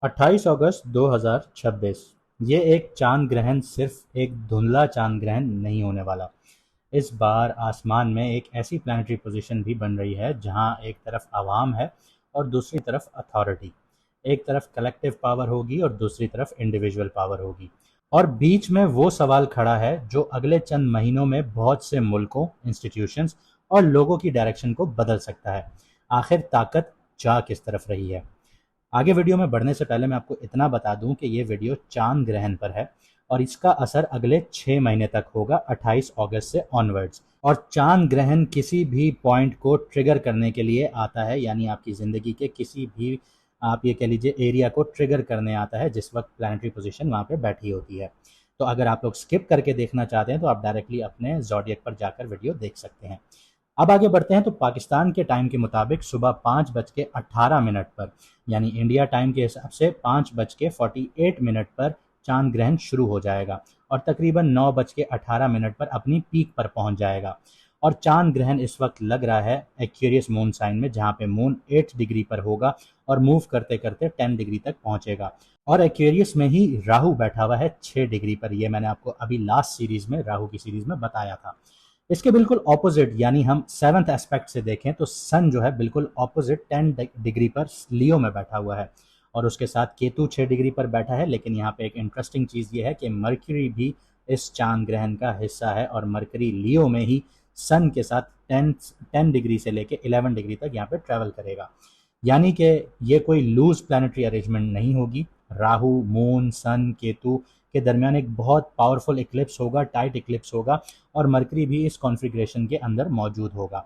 28 अगस्त 2026 ये एक चांद ग्रहण सिर्फ एक धुंधला चांद ग्रहण नहीं होने वाला। इस बार आसमान में एक ऐसी प्लानिटरी पोजीशन भी बन रही है जहां एक तरफ आवाम है और दूसरी तरफ अथॉरिटी। एक तरफ कलेक्टिव पावर होगी और दूसरी तरफ इंडिविजुअल पावर होगी। और बीच में वो सवाल खड़ा है जो अगले चंद महीनों में बहुत से मुल्कों, इंस्टीट्यूशंस और लोगों की डायरेक्शन को बदल सकता है। आखिर ताकत जा किस तरफ रही है? आगे वीडियो में बढ़ने से पहले मैं आपको इतना बता दूं कि ये वीडियो चांद ग्रहण पर है और इसका असर अगले 6 महीने तक होगा, 28 अगस्त से ऑनवर्ड्स। और चांद ग्रहण किसी भी पॉइंट को ट्रिगर करने के लिए आता है, यानी आपकी ज़िंदगी के किसी भी, आप ये कह लीजिए, एरिया को ट्रिगर करने आता है जिस वक्त प्लानिटरी पोजीशन वहाँ पे बैठी होती है। तो अगर आप लोग स्किप करके देखना चाहते हैं तो आप डायरेक्टली अपने ज़ोडिएक पर जाकर वीडियो देख सकते हैं। अब आगे बढ़ते हैं। तो पाकिस्तान के टाइम के मुताबिक सुबह 5:18 पर, यानी इंडिया टाइम के हिसाब से 5:48 पर चांद ग्रहण शुरू हो जाएगा और तकरीबन 9:18 पर अपनी पीक पर पहुंच जाएगा। और चांद ग्रहण इस वक्त लग रहा है एक्वेरियस मून साइन में, जहां पे मून 8 डिग्री पर होगा और मूव करते करते 10 डिग्री तक पहुंचेगा। और एक्वेरियस में ही राहु बैठा हुआ है 6 डिग्री पर। यह मैंने आपको अभी लास्ट सीरीज में, राहु की सीरीज में बताया था। इसके बिल्कुल ऑपोजिट, यानी हम सेवंथ एस्पेक्ट से देखें तो सन जो है बिल्कुल ऑपोजिट 10 डिग्री पर लियो में बैठा हुआ है और उसके साथ केतु 6 डिग्री पर बैठा है। लेकिन यहाँ पे एक इंटरेस्टिंग चीज़ ये है कि मरकरी भी इस चांद ग्रहण का हिस्सा है और मरकरी लियो में ही सन के साथ 10 डिग्री से लेके 11 डिग्री तक यहाँ पे ट्रैवल करेगा। यानी कि ये कोई लूज प्लानिटरी अरेंजमेंट नहीं होगी। राहु, मून, सन, केतु के दरमियान एक बहुत पावरफुल इक्लिप्स होगा, टाइट इक्लिप्स होगा और मरकरी भी इस कॉन्फ़िगरेशन के अंदर मौजूद होगा।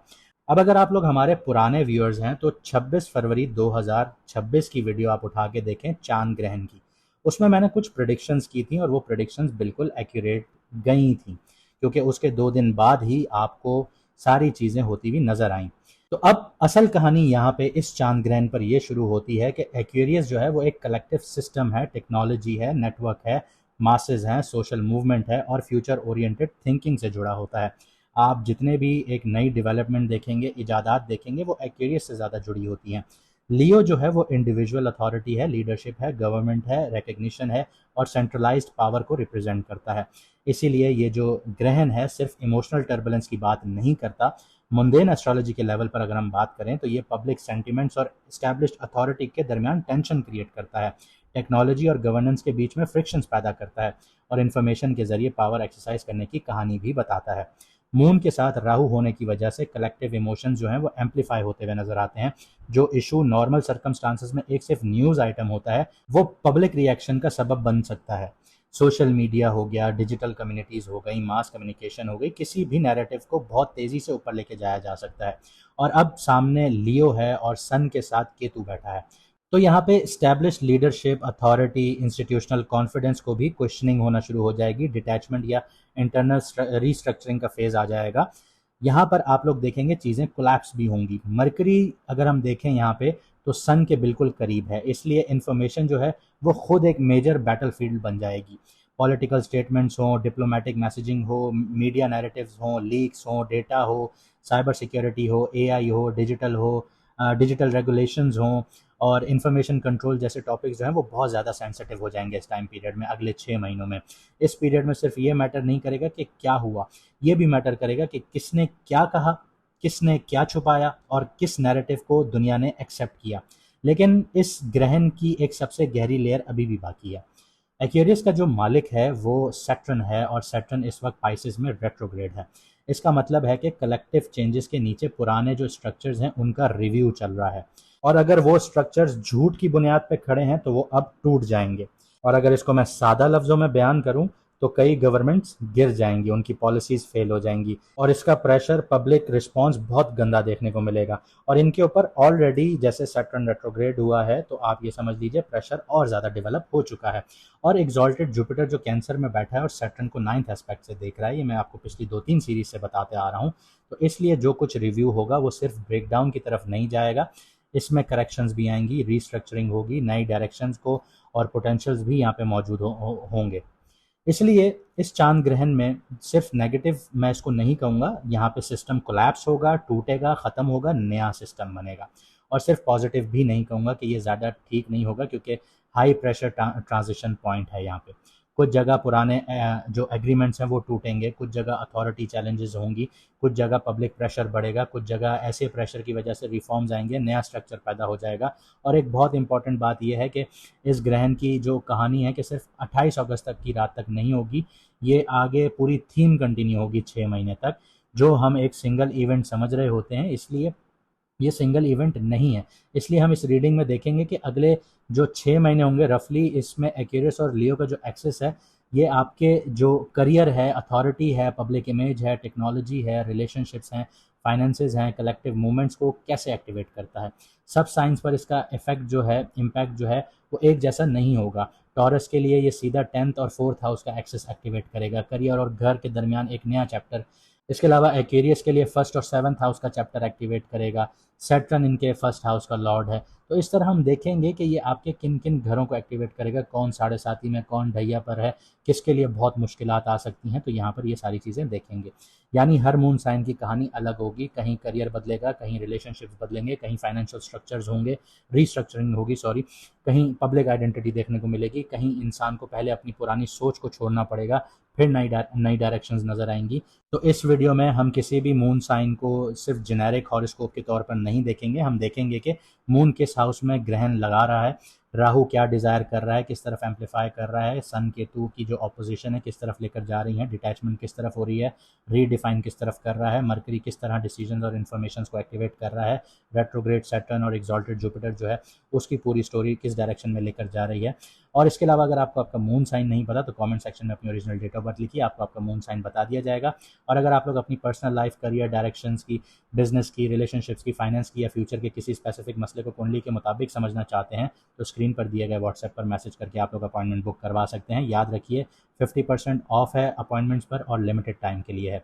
अब अगर आप लोग हमारे पुराने व्यूअर्स हैं तो 26 फरवरी 2026 की वीडियो आप उठा के देखें चांद ग्रहण की। उसमें मैंने कुछ प्रेडिक्शंस की थी और वो प्रेडिक्शंस बिल्कुल एक्यूरेट गई थी, क्योंकि उसके 2 दिन बाद ही आपको सारी चीज़ें होती हुई नज़र आईं। तो अब असल कहानी यहाँ पे इस चांद ग्रहण पर यह शुरू होती है कि एक्वेरियस जो है वो एक कलेक्टिव सिस्टम है, टेक्नोलॉजी है, नेटवर्क है, मासेस हैं, सोशल मूवमेंट है और फ्यूचर ओरिएंटेड थिंकिंग से जुड़ा होता है। आप जितने भी एक नई डेवलपमेंट देखेंगे, इजादात देखेंगे, वो एक्वेरियस से ज़्यादा जुड़ी होती हैं। लियो जो है वो इंडिविजुअल अथॉरिटी है, लीडरशिप है, गवर्नमेंट है, रिकग्निशन है और सेंट्रलाइज्ड पावर को रिप्रेजेंट करता है। इसीलिए ये जो ग्रहण है सिर्फ इमोशनल टर्बुलेंस की बात नहीं करता। मुंडेन एस्ट्रोलॉजी के लेवल पर अगर हम बात करें तो ये पब्लिक सेंटिमेंट्स और एस्टैब्लिश्ड अथॉरिटी के दरमियान टेंशन क्रिएट करता है, टेक्नोलॉजी और गवर्नेंस के बीच में फ्रिक्शंस पैदा करता है और इन्फॉर्मेशन के जरिए पावर एक्सरसाइज करने की कहानी भी बताता है। मून के साथ राहु होने की वजह से कलेक्टिव इमोशंस जो हैं वो एम्पलीफाई होते हुए नजर आते हैं। जो इशू नॉर्मल सर्कमस्टांसेस में एक सिर्फ न्यूज़ आइटम होता है, वो पब्लिक रिएक्शन का सबब बन सकता है। सोशल मीडिया हो गया, डिजिटल कम्युनिटीज़ हो गई, मास कम्युनिकेशन हो गई, किसी भी नैरेटिव को बहुत तेज़ी से ऊपर लेके जाया जा सकता है। और अब सामने लियो है और सन के साथ केतु बैठा है, तो यहाँ पे establish leadership, authority, institutional confidence को भी क्वेश्चनिंग होना शुरू हो जाएगी। डिटैचमेंट या इंटरनल रीस्ट्रक्चरिंग का फेज आ जाएगा। यहाँ पर आप लोग देखेंगे चीज़ें कोलैप्स भी होंगी। मरकरी अगर हम देखें यहाँ पे तो सन के बिल्कुल करीब है, इसलिए इंफॉर्मेशन जो है वो खुद एक मेजर बैटलफील्ड बन जाएगी। पॉलिटिकल स्टेटमेंट्स हों, डिप्लोमेटिक मैसेजिंग हो, मीडिया नैरेटिव्स हों, लीक्स हों, डेटा हो, साइबर सिक्योरिटी हो, एआई हो, डिजिटल रेगुलेशंस हों और इंफॉर्मेशन कंट्रोल जैसे टॉपिक्स जो हैं वो बहुत ज़्यादा सेंसिटिव हो जाएंगे इस टाइम पीरियड में, अगले 6 महीनों में। इस पीरियड में सिर्फ ये मैटर नहीं करेगा कि क्या हुआ, ये भी मैटर करेगा कि किसने क्या कहा, किसने क्या छुपाया और किस नैरेटिव को दुनिया ने एक्सेप्ट किया। लेकिन इस ग्रहण की एक सबसे गहरी लेयर अभी भी बाकी है। एक्वेरियस का जो मालिक है वो सैटर्न है और सैटर्न इस वक्त पाइसेस में रेट्रोग्रेड है। इसका मतलब है कि कलेक्टिव चेंजेस के नीचे पुराने जो स्ट्रक्चर्स हैं उनका रिव्यू चल रहा है और अगर वो स्ट्रक्चर्स झूठ की बुनियाद पर खड़े हैं तो वो अब टूट जाएंगे। और अगर इसको मैं सादा लफ्ज़ों में बयान करूं तो कई गवर्नमेंट्स गिर जाएंगी, उनकी पॉलिसीज़ फेल हो जाएंगी और इसका प्रेशर, पब्लिक रिस्पांस बहुत गंदा देखने को मिलेगा। और इनके ऊपर ऑलरेडी जैसे सैटर्न रेट्रोग्रेड हुआ है तो आप ये समझ लीजिए प्रेशर और ज़्यादा डेवलप हो चुका है। और एग्जॉल्टेड जुपिटर जो कैंसर में बैठा है और सैटर्न को 9th एस्पेक्ट से देख रहा है, ये मैं आपको पिछली 2-3 सीरीज से बताते आ रहा हूँ। तो इसलिए जो कुछ रिव्यू होगा वो सिर्फ ब्रेकडाउन की तरफ नहीं जाएगा, इसमें करेक्शंस भी आएंगी, रीस्ट्रक्चरिंग होगी, नई डायरेक्शंस को और पोटेंशियल्स भी यहाँ पे मौजूद होंगे। इसलिए इस चांद ग्रहण में सिर्फ नेगेटिव मैं इसको नहीं कहूँगा, यहाँ पे सिस्टम कोलैप्स होगा, टूटेगा, ख़त्म होगा, नया सिस्टम बनेगा। और सिर्फ पॉजिटिव भी नहीं कहूँगा कि ये ज़्यादा ठीक नहीं होगा, क्योंकि हाई प्रेशर ट्रांजिशन पॉइंट है यहाँ पे। कुछ जगह पुराने जो एग्रीमेंट्स हैं वो टूटेंगे, कुछ जगह अथॉरिटी चैलेंजेस होंगी, कुछ जगह पब्लिक प्रेशर बढ़ेगा, कुछ जगह ऐसे प्रेशर की वजह से रिफॉर्म्स आएंगे, नया स्ट्रक्चर पैदा हो जाएगा। और एक बहुत इंपॉर्टेंट बात यह है कि इस ग्रहण की जो कहानी है कि सिर्फ 28 अगस्त तक की रात तक नहीं होगी, ये आगे पूरी थीम कंटिन्यू होगी 6 महीने तक, जो हम एक सिंगल इवेंट समझ रहे होते हैं, इसलिए ये सिंगल इवेंट नहीं है। इसलिए हम इस रीडिंग में देखेंगे कि अगले जो 6 महीने होंगे रफली, इसमें एक्वेरियस और लियो का जो एक्सेस है, ये आपके जो करियर है, अथॉरिटी है, पब्लिक इमेज है, टेक्नोलॉजी है, रिलेशनशिप्स हैं, फाइनेंसेस हैं, कलेक्टिव मूवमेंट्स को कैसे एक्टिवेट करता है। सब साइंस पर इसका इफेक्ट जो है, इम्पैक्ट जो है, वो एक जैसा नहीं होगा। टॉरस के लिए ये सीधा 10th और 4th हाउस का एक्सेस एक्टिवेट करेगा, करियर और घर के दरमियान एक नया चैप्टर। इसके अलावा एक्वेरियस के लिए 1st और 7th हाउस का चैप्टर एक्टिवेट करेगा। सैटर्न इनके 1st हाउस का लॉर्ड है। तो इस तरह हम देखेंगे कि ये आपके किन किन घरों को एक्टिवेट करेगा, कौन साढ़े साथी में, कौन ढैया पर है, किसके लिए बहुत मुश्किलात आ सकती हैं। तो यहाँ पर ये सारी चीज़ें देखेंगे। यानी हर मून साइन की कहानी अलग होगी, कहीं करियर बदलेगा, कहीं रिलेशनशिप्स बदलेंगे, कहीं फाइनेंशियल स्ट्रक्चर्स होंगे, रीस्ट्रक्चरिंग होगी, सॉरी, कहीं पब्लिक आइडेंटिटी देखने को मिलेगी, कहीं इंसान को पहले अपनी पुरानी सोच को छोड़ना पड़ेगा, फिर नई डायरेक्शंस नज़र आएंगी। तो इस वीडियो में हम किसी भी मून साइन को सिर्फ जेनेरिक हॉरोस्कोप के तौर पर नहीं देखेंगे, हम देखेंगे कि मून किस हाउस में ग्रहण लगा रहा है, राहु क्या डिज़ायर कर रहा है, किस तरफ एम्पलीफाई कर रहा है, सन केतु की जो ऑपोजिशन है किस तरफ लेकर जा रही है, डिटैचमेंट किस तरफ हो रही है, रीडिफाइन किस तरफ कर रहा है, मरकरी किस तरह डिसीजन और इन्फॉर्मेशन को एक्टिवेट कर रहा है, रेट्रोग्रेड सैटर्न और एक्सॉल्टेड जुपिटर जो है उसकी पूरी स्टोरी किस डायरेक्शन में लेकर जा रही है। और इसके अलावा अगर आपको आपका मून साइन नहीं पता तो कमेंट सेक्शन में अपनी ओरिजिनल डेट ऑफ बर्थ लिखिए, आपको आपका मून साइन बता दिया जाएगा। और अगर आप लोग अपनी पर्सनल लाइफ, करियर डायरेक्शंस की, बिजनेस की, रिलेशनशिप्स की, फाइनेंस की या फ्यूचर के किसी स्पेसिफिक मसले को कुंडली के मुताबिक समझना चाहते हैं तो स्क्रीन पर दिए गए व्हाट्सएप पर मैसेज करके आप लोग अपॉइंटमेंट बुक करवा सकते हैं। याद रखिए 50% ऑफ है अपॉइंटमेंट्स पर और लिमिटेड टाइम के लिए है।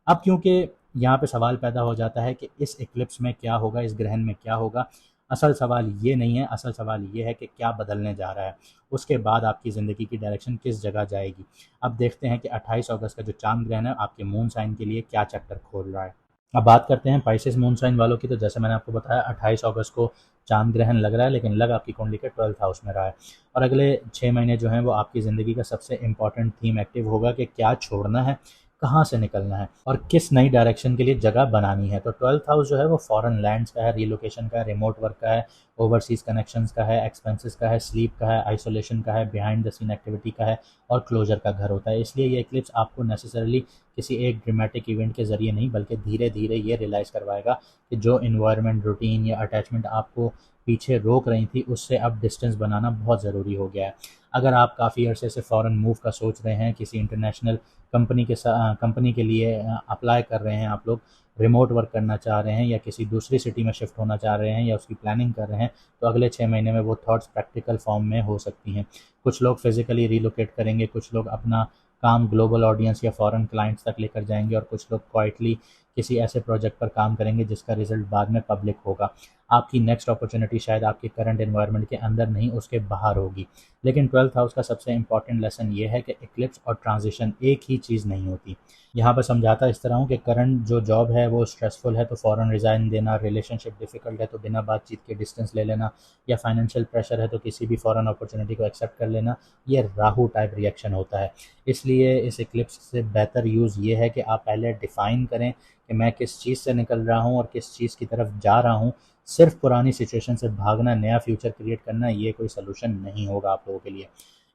अब क्योंकि यहाँ पे सवाल पैदा हो जाता है कि इस इक्लिप्स में क्या होगा, इस ग्रहण में क्या होगा, असल सवाल ये नहीं है, असल सवाल ये है कि क्या बदलने जा रहा है, उसके बाद आपकी ज़िंदगी की डायरेक्शन किस जगह जाएगी। अब देखते हैं कि 28 अगस्त का जो चांद ग्रहण है आपके मून साइन के लिए क्या चैप्टर खोल रहा है। अब बात करते हैं पाइसेस मून साइन वालों की। तो जैसे मैंने आपको बताया 28 अगस्त को चांद ग्रहण लग रहा है, लेकिन लग आपकी कुंडली के 12th हाउस में रहा है। और अगले 6 महीने जो हैं वो आपकी ज़िंदगी का सबसे इंपॉर्टेंट थीम एक्टिव होगा कि क्या छोड़ना है, कहाँ से निकलना है और किस नई डायरेक्शन के लिए जगह बनानी है। तो 12th हाउस जो है वो फॉरेन लैंड्स का है, रिलोकेशन का है, रिमोट वर्क का है, ओवरसीज कनेक्शंस का है, एक्सपेंसेस का है, स्लीप का है, आइसोलेशन का है, बिहाइंड द सीन एक्टिविटी का है और क्लोजर का घर होता है। इसलिए ये इक्लिप्स आपको नेसेसरली किसी एक ड्रामेटिक इवेंट के ज़रिए नहीं बल्कि धीरे धीरे ये रियलाइज़ करवाएगा कि जो इन्वायरमेंट, रूटीन या अटैचमेंट आपको पीछे रोक रही थी उससे अब डिस्टेंस बनाना बहुत ज़रूरी हो गया है। अगर आप काफ़ी अरसे से फ़ॉरेन मूव का सोच रहे हैं, किसी इंटरनेशनल कंपनी के लिए अप्लाई कर रहे हैं, आप लोग रिमोट वर्क करना चाह रहे हैं या किसी दूसरी सिटी में शिफ्ट होना चाह रहे हैं या उसकी प्लानिंग कर रहे हैं, तो अगले 6 महीने में वो थॉट्स प्रैक्टिकल फॉर्म में हो सकती हैं। कुछ लोग फिजिकली रिलोकेट करेंगे, कुछ लोग अपना काम ग्लोबल ऑडियंस या फॉरेन क्लाइंट्स तक लेकर जाएंगे और कुछ लोग क्वाइटली किसी ऐसे प्रोजेक्ट पर काम करेंगे जिसका रिजल्ट बाद में पब्लिक होगा। आपकी नेक्स्ट अपॉर्चुनिटी शायद आपके करंट एनवायरनमेंट के अंदर नहीं, उसके बाहर होगी। लेकिन 12th हाउस का सबसे इंपॉर्टेंट लेसन ये है कि इक्लिप्स और ट्रांजिशन एक ही चीज़ नहीं होती। यहाँ पर समझाता इस तरह हूँ कि करंट जो जॉब है वो स्ट्रेसफुल है तो फ़ौरन रिज़ाइन देना, रिलेशनशिप डिफ़िकल्ट है तो बिना बातचीत के डिस्टेंस ले लेना, या फाइनेंशियल प्रेशर है तो किसी भी फ़ौरन अपॉर्चुनिटी को एक्सेप्ट कर लेना, ये राहु टाइप रिएक्शन होता है। इसलिए इस इक्लिप्स से बेहतर यूज़ ये है कि आप पहले डिफ़ाइन करें कि मैं किस चीज़ से निकल रहा हूँ और किस चीज़ की तरफ जा रहा हूँ। सिर्फ पुरानी सिचुएशन से भागना, नया फ्यूचर क्रिएट करना, ये कोई सोल्यूशन नहीं होगा आप लोगों के लिए।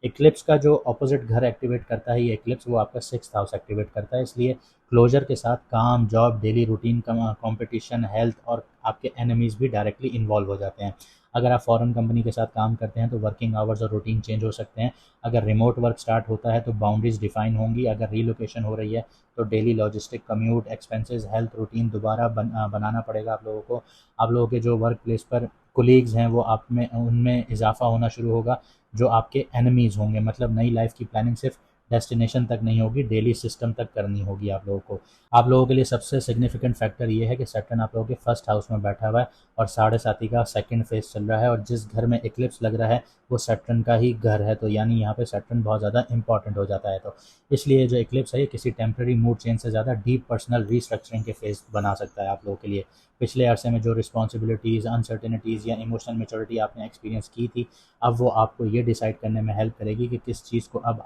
इक्लिप्स का जो अपोजिट घर एक्टिवेट करता है ये इक्लिप्स, वो आपका 6th हाउस एक्टिवेट करता है। इसलिए क्लोजर के साथ काम, job, daily routine, competition, health और आपके एनिमीज़ भी डायरेक्टली इन्वॉल्व हो जाते हैं। अगर आप फॉरेन कंपनी के साथ काम करते हैं तो वर्किंग आवर्स और रूटीन चेंज हो सकते हैं। अगर रिमोट वर्क स्टार्ट होता है तो बाउंड्रीज डिफाइन होंगी। अगर रीलोकेशन हो रही है तो daily logistic, commute, expenses, health routine दोबारा बनाना पड़ेगा आप लोगों को। आप लोगों के जो वर्क प्लेस पर कोलीग्स हैं वो आप में उनमें इजाफा होना शुरू होगा जो आपके एनिमीज़ होंगे। मतलब नई लाइफ की प्लानिंग सिर्फ डेस्टिनेशन तक नहीं होगी, डेली सिस्टम तक करनी होगी आप लोगों को। आप लोगों के लिए सबसे सिग्निफिकेंट फैक्टर ये है कि सैटर्न आप लोगों के फर्स्ट हाउस में बैठा हुआ है और 7.5 का सेकंड फेज चल रहा है, और जिस घर में इक्लिप्स लग रहा है वो सैटर्न का ही घर है, तो यानी यहाँ पे सैटर्न बहुत ज़्यादा इंपॉर्टेंट हो जाता है। तो इसलिए जो इक्लिप्स है ये किसी टेम्प्रेरी मूड चेंज से ज़्यादा डीप पर्सनल रीस्ट्रक्चरिंग के फेज बना सकता है आप लोगों के लिए। पिछले अरसे में जो रिस्पॉन्सिबिलिटीज़, अनसर्टेनिटीज़ या इमोशनल मेच्योरिटी आपने एक्सपीरियंस की थी, अब वो आपको ये डिसाइड करने में हेल्प करेगी कि किस चीज़ को अब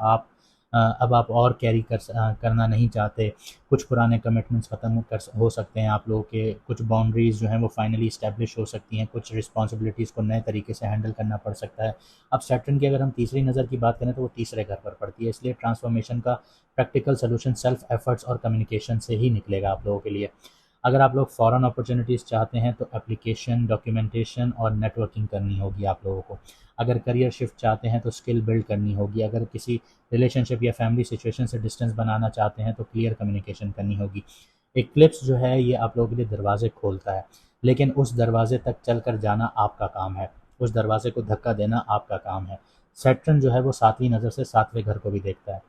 आप और कैरी करना नहीं चाहते। कुछ पुराने कमिटमेंट्स ख़त्म हो सकते हैं आप लोगों के, कुछ बाउंड्रीज़ जो हैं वो फाइनली इस्टेब्लिश हो सकती हैं, कुछ रिस्पॉन्सिबिलिटीज़ को नए तरीके से हैंडल करना पड़ सकता है। अब सैटर्न की अगर हम तीसरी नज़र की बात करें तो वो तीसरे घर पर पड़ती है, इसलिए ट्रांसफॉर्मेशन का प्रैक्टिकल सोल्यूशन सेल्फ एफर्ट्स और कम्युनिकेशन से ही निकलेगा आप लोगों के लिए। अगर आप लोग फ़ॉरेन अपॉर्चुनिटीज़ चाहते हैं तो एप्लीकेशन, डॉक्यूमेंटेशन और नेटवर्किंग करनी होगी आप लोगों को। अगर करियर शिफ्ट चाहते हैं तो स्किल बिल्ड करनी होगी। अगर किसी रिलेशनशिप या फैमिली सिचुएशन से डिस्टेंस बनाना चाहते हैं तो क्लियर कम्युनिकेशन करनी होगी। इक्लिप्स जो है ये आप लोगों के लिए दरवाजे खोलता है, लेकिन उस दरवाजे तक चल कर जाना आपका काम है, उस दरवाजे को धक्का देना आपका काम है। सैटर्न जो है वो 7वीं नज़र से 7वें घर को भी देखता है,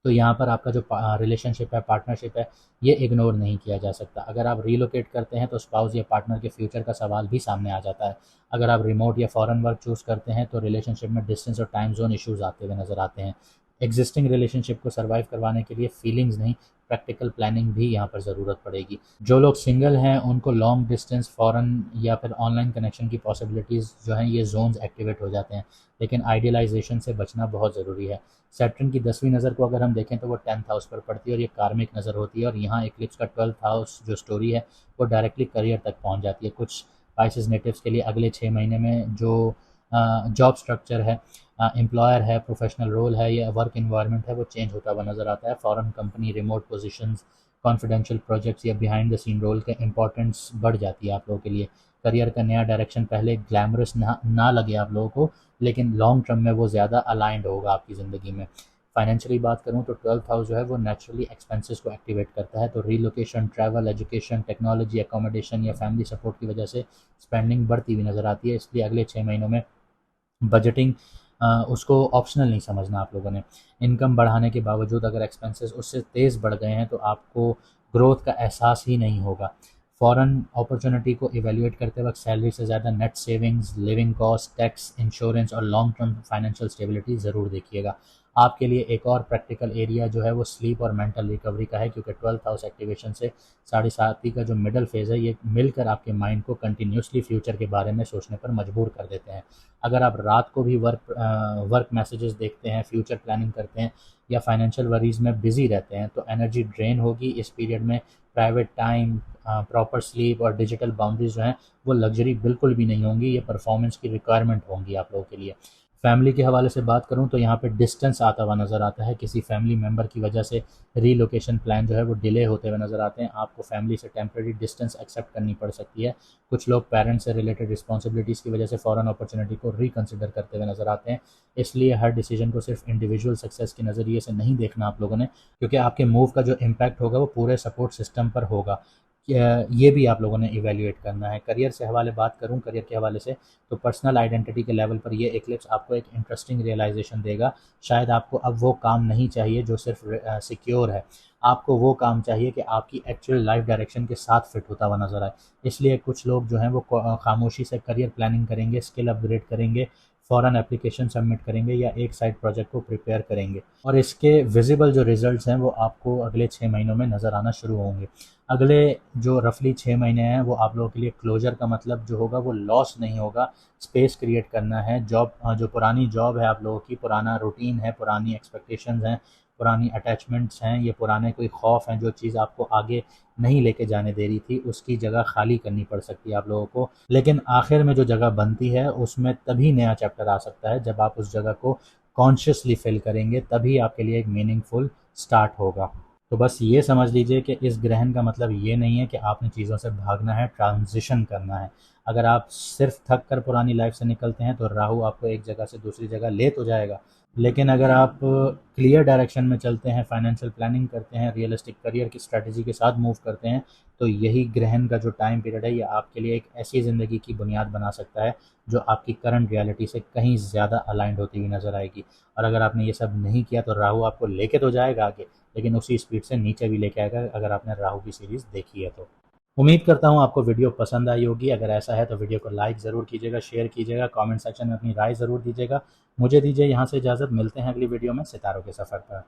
तो यहाँ पर आपका जो रिलेशनशिप है, पार्टनरशिप है, ये इग्नोर नहीं किया जा सकता। अगर आप रीलोकेट करते हैं तो स्पाउस या पार्टनर के फ्यूचर का सवाल भी सामने आ जाता है। अगर आप रिमोट या फॉरेन वर्क चूज़ करते हैं तो रिलेशनशिप में डिस्टेंस और टाइम जोन इश्यूज आते हुए नज़र आते हैं। एग्जिस्टिंग रिलेशनशिप को सर्वाइव करवाने के लिए फीलिंग्स नहीं, प्रैक्टिकल प्लानिंग भी यहाँ पर ज़रूरत पड़ेगी। जो लोग सिंगल हैं उनको लॉन्ग डिस्टेंस, फॉरेन या फिर ऑनलाइन कनेक्शन की पॉसिबिलिटीज़ जो हैं ये जोन्स एक्टिवेट हो जाते हैं, लेकिन आइडियलाइजेशन से बचना बहुत ज़रूरी है। सैटर्न की 10वीं नज़र को अगर हम देखें तो वो 10th हाउस पर पड़ती है और ये कार्मिक नज़र होती है, और यहाँ इक्लिप्स का 12th हाउस जो स्टोरी है वो डायरेक्टली करियर तक पहुँच जाती है। कुछ पाइसेस नेटिव्स के लिए अगले 6 महीने में जो जॉब स्ट्रक्चर है, एम्प्लॉयर है, प्रोफेशनल रोल है या वर्क इन्वायरमेंट है वो चेंज होता हुआ नज़र आता है। Foreign company, remote positions, confidential projects या बिहाइंड द सीन रोल के इंपॉर्टेंस बढ़ जाती है आप लोगों के लिए। करियर का नया डायरेक्शन पहले ग्लैमरस ना लगे आप लोगों को, लेकिन लॉन्ग टर्म में वो ज़्यादा अलाइंड होगा आपकी ज़िंदगी में। फाइनेंशियली बात करूँ तो 12th हाउस जो है वो नेचुरली एक्सपेंसेस को एक्टिवेट करता है, तो relocation, travel, education, technology, accommodation या फैमिली सपोर्ट की वजह से स्पेंडिंग बढ़ती हुई नज़र आती है। इसलिए अगले 6 महीनों में बजटिंग उसको ऑप्शनल नहीं समझना आप लोगों ने। इनकम बढ़ाने के बावजूद अगर एक्सपेंसेस उससे तेज़ बढ़ गए हैं तो आपको ग्रोथ का एहसास ही नहीं होगा। फॉरेन अपॉर्चुनिटी को इवैल्यूएट करते वक्त सैलरी से ज़्यादा net savings, living cost, tax, insurance और लॉन्ग टर्म फाइनेंशियल स्टेबिलिटी ज़रूर देखिएगा। आपके लिए एक और प्रैक्टिकल एरिया जो है वो स्लीप और मेंटल रिकवरी का है, क्योंकि 12th हाउस एक्टिवेशन से 7.5 का जो मिडल फेज़ है ये मिलकर आपके माइंड को कंटिन्यूसली फ्यूचर के बारे में सोचने पर मजबूर कर देते हैं। अगर आप रात को भी वर्क मैसेजेस देखते हैं, फ्यूचर प्लानिंग करते हैं या फाइनेंशियल वरीज़ में बिज़ी रहते हैं तो एनर्जी ड्रेन होगी। इस पीरियड में प्राइवेट टाइम, प्रॉपर स्लीप और डिजिटल बाउंड्रीज जो हैं वो लग्जरी बिल्कुल भी नहीं होंगी, ये परफॉर्मेंस की रिक्वायरमेंट होंगी आप लोगों के लिए। फैमिली के हवाले से बात करूं तो यहाँ पे डिस्टेंस आता हुआ नज़र आता है, किसी फैमिली मेम्बर की वजह से रीलोकेशन प्लान जो है वो डिले होते हुए नज़र आते हैं। आपको फैमिली से टेम्प्रेरी डिस्टेंस एक्सेप्ट करनी पड़ सकती है। कुछ लोग पेरेंट्स से रिलेटेड रिस्पॉन्सिबिलिटीज़ की वजह से फॉरेन अपॉर्चुनिटी को रिकंसिडर करते हुए नज़र आते हैं। इसलिए हर डिसीजन को सिर्फ इंडिविजुअल सक्सेस के नज़रिए से नहीं देखना आप लोगों ने, क्योंकि आपके मूव का जो इम्पैक्ट होगा वो पूरे सपोर्ट सिस्टम पर होगा। ये भी आप लोगों ने इवैल्यूएट करना है। करियर से हवाले बात करूं, करियर के हवाले से तो पर्सनल आइडेंटिटी के लेवल पर ये इक्लिप्स आपको एक इंटरेस्टिंग रियलाइजेशन देगा। शायद आपको अब वो काम नहीं चाहिए जो सिर्फ सिक्योर है, आपको वो काम चाहिए कि आपकी एक्चुअल लाइफ डायरेक्शन के साथ फिट होता हुआ नजर आए। इसलिए कुछ लोग जो हैं वो खामोशी से करियर प्लानिंग करेंगे, स्किल अपग्रेड करेंगे, फ़ौरन एप्लीकेशन सबमिट करेंगे या एक साइड प्रोजेक्ट को प्रिपेयर करेंगे, और इसके विजिबल जो रिजल्ट्स हैं वो आपको अगले 6 महीनों में नज़र आना शुरू होंगे। अगले जो रफली 6 महीने हैं वो आप लोगों के लिए क्लोजर का मतलब जो होगा वो लॉस नहीं होगा, स्पेस क्रिएट करना है। जॉब जो पुरानी जॉब है आप लोगों की, पुराना रूटीन है, पुरानी एक्सपेक्टेशंस हैं, पुरानी अटैचमेंट्स हैं, ये पुराने कोई खौफ हैं, जो चीज़ आपको आगे नहीं लेके जाने दे रही थी उसकी जगह खाली करनी पड़ सकती है आप लोगों को। लेकिन आखिर में जो जगह बनती है उसमें तभी नया चैप्टर आ सकता है जब आप उस जगह को कॉन्शियसली फिल करेंगे, तभी आपके लिए एक मीनिंगफुल स्टार्ट होगा। तो बस ये समझ लीजिए कि इस ग्रहण का मतलब ये नहीं है कि आपने चीज़ों से भागना है, ट्रांजिशन करना है। अगर आप सिर्फ थक कर पुरानी लाइफ से निकलते हैं तो राहु आपको एक जगह से दूसरी जगह ले तो जाएगा, लेकिन अगर आप क्लियर डायरेक्शन में चलते हैं, फाइनेंशियल प्लानिंग करते हैं, रियलिस्टिक करियर की स्ट्रैटेजी के साथ मूव करते हैं, तो यही ग्रहण का जो टाइम पीरियड है ये आपके लिए एक ऐसी ज़िंदगी की बुनियाद बना सकता है जो आपकी करंट रियलिटी से कहीं ज़्यादा अलाइंड होती हुई नज़र आएगी। और अगर आपने ये सब नहीं किया तो राहु आपको लेके तो जाएगा आगे, लेकिन उसी स्पीड से नीचे भी लेके आएगा, अगर आपने राहु की सीरीज़ देखी है तो। उम्मीद करता हूँ आपको वीडियो पसंद आई होगी। अगर ऐसा है तो वीडियो को लाइक ज़रूर कीजिएगा, शेयर कीजिएगा, कमेंट सेक्शन में अपनी राय ज़रूर दीजिएगा। मुझे दीजिए यहाँ से इजाज़त, मिलते हैं अगली वीडियो में सितारों के सफ़र पर।